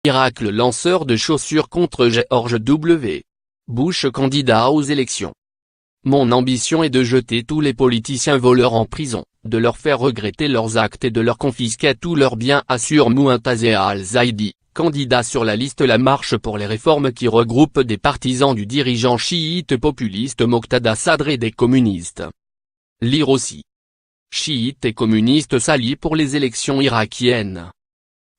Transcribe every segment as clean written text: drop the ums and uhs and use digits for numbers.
Irak. Le lanceur de chaussures contre George W. Bush candidat aux élections. Mon ambition est de jeter tous les politiciens voleurs en prison, de leur faire regretter leurs actes et de leur confisquer tous leurs biens, assure Muntazeh Al-Zaidi, candidat sur la liste La Marche pour les réformes qui regroupe des partisans du dirigeant chiite populiste Moqtada Sadr et des communistes. Lire aussi. Chiites et communistes s'allient pour les élections irakiennes.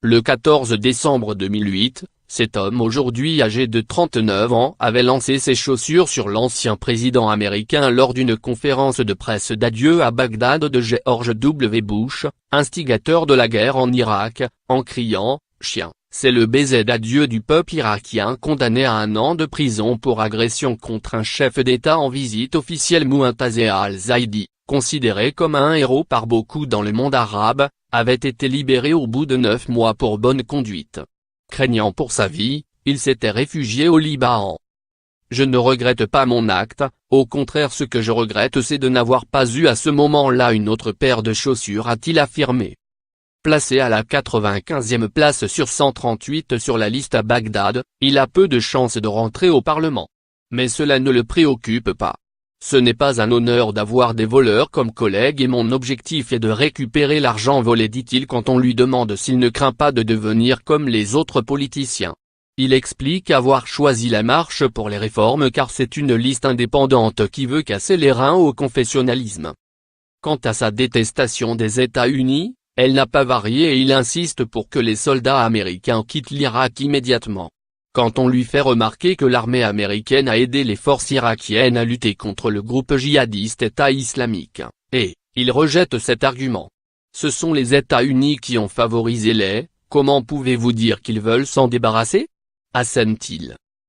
Le 14 décembre 2008, cet homme aujourd'hui âgé de 39 ans avait lancé ses chaussures sur l'ancien président américain lors d'une conférence de presse d'adieu à Bagdad de George W. Bush, instigateur de la guerre en Irak, en criant « Chien, c'est le baiser d'adieu du peuple irakien condamné à 1 an de prison pour agression contre un chef d'État en visite officielle ». Muntazeh Al-Zaidi, considéré comme un héros par beaucoup dans le monde arabe, avait été libéré au bout de 9 mois pour bonne conduite. Craignant pour sa vie, il s'était réfugié au Liban. Je ne regrette pas mon acte, au contraire ce que je regrette c'est de n'avoir pas eu à ce moment-là une autre paire de chaussures, a-t-il affirmé. Placé à la 95e place sur 138 sur la liste à Bagdad, il a peu de chances de rentrer au Parlement. Mais cela ne le préoccupe pas. Ce n'est pas un honneur d'avoir des voleurs comme collègues et mon objectif est de récupérer l'argent volé, dit-il quand on lui demande s'il ne craint pas de devenir comme les autres politiciens. Il explique avoir choisi La Marche pour les réformes car c'est une liste indépendante qui veut casser les reins au confessionnalisme. Quant à sa détestation des États-Unis, elle n'a pas varié et il insiste pour que les soldats américains quittent l'Irak immédiatement. Quand on lui fait remarquer que l'armée américaine a aidé les forces irakiennes à lutter contre le groupe djihadiste État islamique, il rejette cet argument. Ce sont les États-Unis qui ont favorisé les, comment pouvez-vous dire qu'ils veulent s'en débarrasser ? Assène-t-il.